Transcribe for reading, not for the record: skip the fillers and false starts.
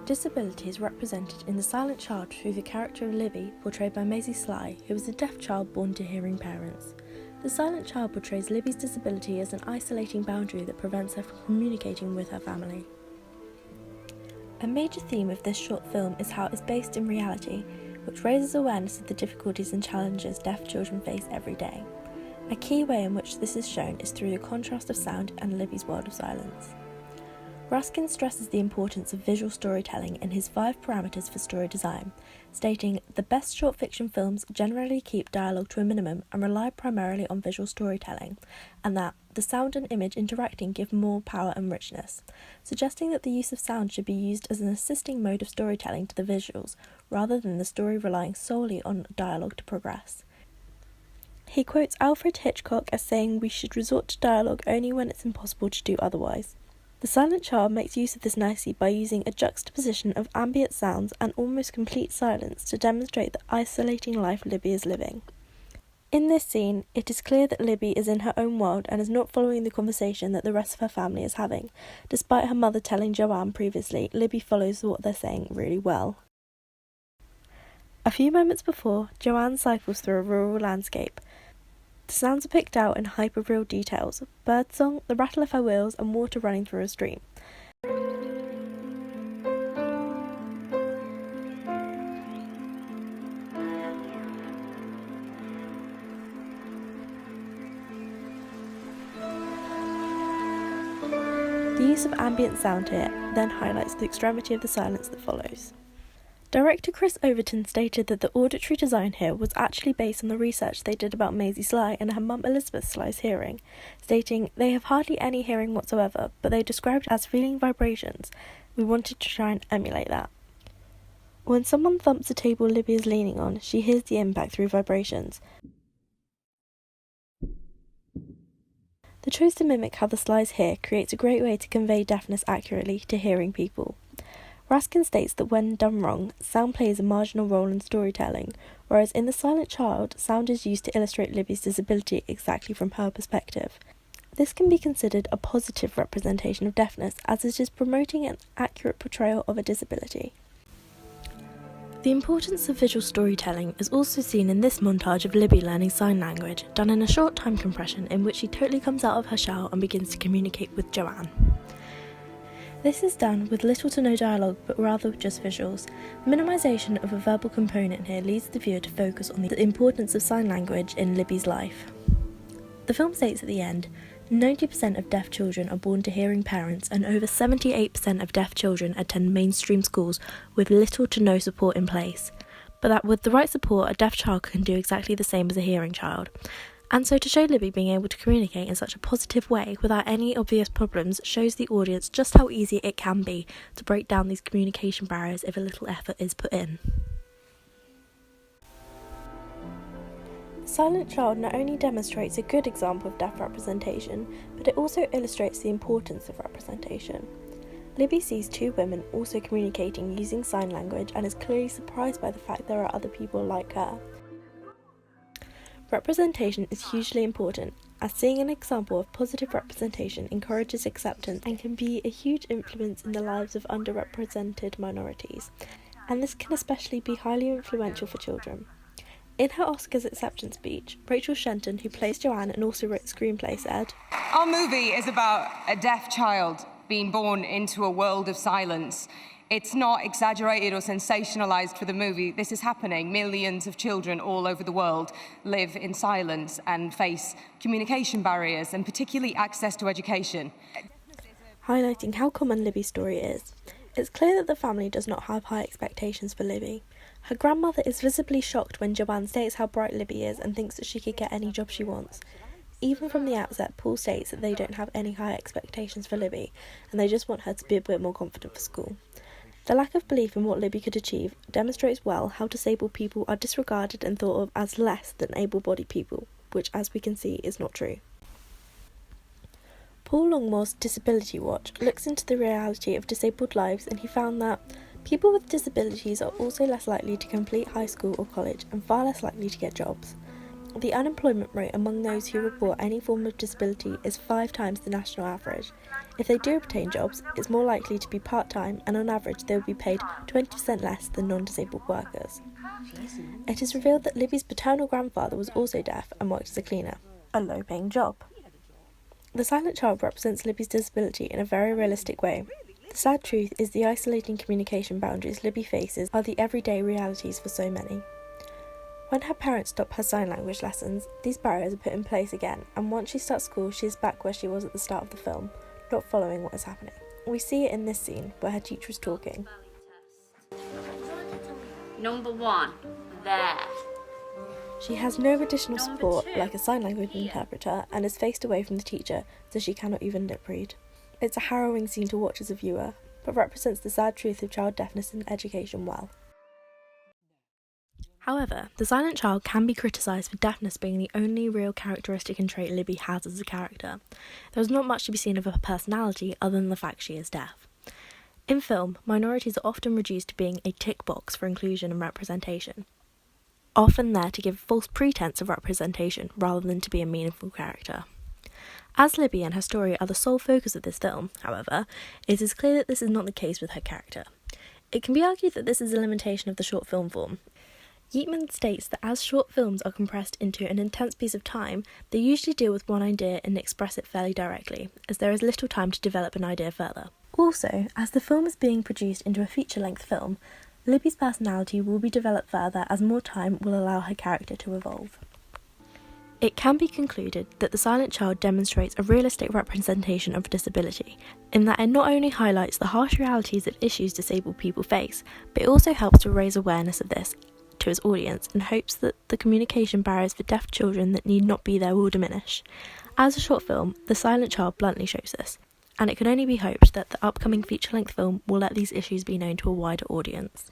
Disability is represented in The Silent Child through the character of Libby, portrayed by Maisie Sly, who is a deaf child born to hearing parents. The Silent Child portrays Libby's disability as an isolating boundary that prevents her from communicating with her family. A major theme of this short film is how it is based in reality, which raises awareness of the difficulties and challenges deaf children face every day. A key way in which this is shown is through the contrast of sound and Libby's world of silence. Raskin stresses the importance of visual storytelling in his 5 parameters for story design, stating, "The best short fiction films generally keep dialogue to a minimum and rely primarily on visual storytelling, and that the sound and image interacting give more power and richness," suggesting that the use of sound should be used as an assisting mode of storytelling to the visuals, rather than the story relying solely on dialogue to progress. He quotes Alfred Hitchcock as saying we should resort to dialogue only when it's impossible to do otherwise. The Silent Child makes use of this nicely by using a juxtaposition of ambient sounds and almost complete silence to demonstrate the isolating life Libby is living. In this scene, it is clear that Libby is in her own world and is not following the conversation that the rest of her family is having. Despite her mother telling Joanne previously, Libby follows what they're saying really well. A few moments before, Joanne cycles through a rural landscape. The sounds are picked out in hyper-real details: birdsong, the rattle of her wheels, and water running through a stream. The use of ambient sound here then highlights the extremity of the silence that follows. Director Chris Overton stated that the auditory design here was actually based on the research they did about Maisie Sly and her mum Elizabeth Sly's hearing, stating, "They have hardly any hearing whatsoever, but they described it as feeling vibrations. We wanted to try and emulate that. When someone thumps a table Libby is leaning on, she hears the impact through vibrations." The choice to mimic how the Slys hear creates a great way to convey deafness accurately to hearing people. Raskin states that when done wrong, sound plays a marginal role in storytelling, whereas in The Silent Child, sound is used to illustrate Libby's disability exactly from her perspective. This can be considered a positive representation of deafness, as it is promoting an accurate portrayal of a disability. The importance of visual storytelling is also seen in this montage of Libby learning sign language, done in a short time compression in which she totally comes out of her shell and begins to communicate with Joanne. This is done with little to no dialogue, but rather just visuals. Minimisation of a verbal component here leads the viewer to focus on the importance of sign language in Libby's life. The film states at the end, 90% of deaf children are born to hearing parents, and over 78% of deaf children attend mainstream schools with little to no support in place, but that with the right support, a deaf child can do exactly the same as a hearing child. And so to show Libby being able to communicate in such a positive way without any obvious problems shows the audience just how easy it can be to break down these communication barriers if a little effort is put in. The Silent Child not only demonstrates a good example of deaf representation, but it also illustrates the importance of representation. Libby sees 2 women also communicating using sign language and is clearly surprised by the fact there are other people like her. Representation is hugely important, as seeing an example of positive representation encourages acceptance and can be a huge influence in the lives of underrepresented minorities, and this can especially be highly influential for children. In her Oscars acceptance speech, Rachel Shenton, who plays Joanne and also wrote the screenplay, said, "Our movie is about a deaf child being born into a world of silence. It's not exaggerated or sensationalized for the movie. This is happening. Millions of children all over the world live in silence and face communication barriers, and particularly access to education." Highlighting how common Libby's story is. It's clear that the family does not have high expectations for Libby. Her grandmother is visibly shocked when Joanne states how bright Libby is and thinks that she could get any job she wants. Even from the outset, Paul states that they don't have any high expectations for Libby, and they just want her to be a bit more confident for school. The lack of belief in what Libby could achieve demonstrates well how disabled people are disregarded and thought of as less than able-bodied people, which, as we can see, is not true. Paul Longmore's Disability Watch looks into the reality of disabled lives, and he found that people with disabilities are also less likely to complete high school or college and far less likely to get jobs. The unemployment rate among those who report any form of disability is 5 times the national average. If they do obtain jobs, it's more likely to be part-time, and on average they will be paid 20% less than non-disabled workers. It is revealed that Libby's paternal grandfather was also deaf and worked as a cleaner, a low-paying job. The silent child represents Libby's disability in a very realistic way. The sad truth is the isolating communication boundaries Libby faces are the everyday realities for so many. When her parents stop her sign language lessons, these barriers are put in place again, and once she starts school, she is back where she was at the start of the film, not following what is happening. We see it in this scene, where her teacher is talking. Number 1, there. She has no additional support, like a sign language interpreter, and is faced away from the teacher, so she cannot even lip read. It's a harrowing scene to watch as a viewer, but represents the sad truth of child deafness in education well. However, the silent child can be criticised for deafness being the only real characteristic and trait Libby has as a character. There is not much to be seen of her personality other than the fact she is deaf. In film, minorities are often reduced to being a tick box for inclusion and representation, often there to give false pretense of representation rather than to be a meaningful character. As Libby and her story are the sole focus of this film, however, it is clear that this is not the case with her character. It can be argued that this is a limitation of the short film form. Yeatman states that as short films are compressed into an intense piece of time, they usually deal with one idea and express it fairly directly, as there is little time to develop an idea further. Also, as the film is being produced into a feature-length film, Libby's personality will be developed further as more time will allow her character to evolve. It can be concluded that The Silent Child demonstrates a realistic representation of disability, in that it not only highlights the harsh realities of issues disabled people face, but it also helps to raise awareness of this to its audience in hopes that the communication barriers for deaf children that need not be there will diminish. As a short film, The Silent Child bluntly shows this, and it can only be hoped that the upcoming feature-length film will let these issues be known to a wider audience.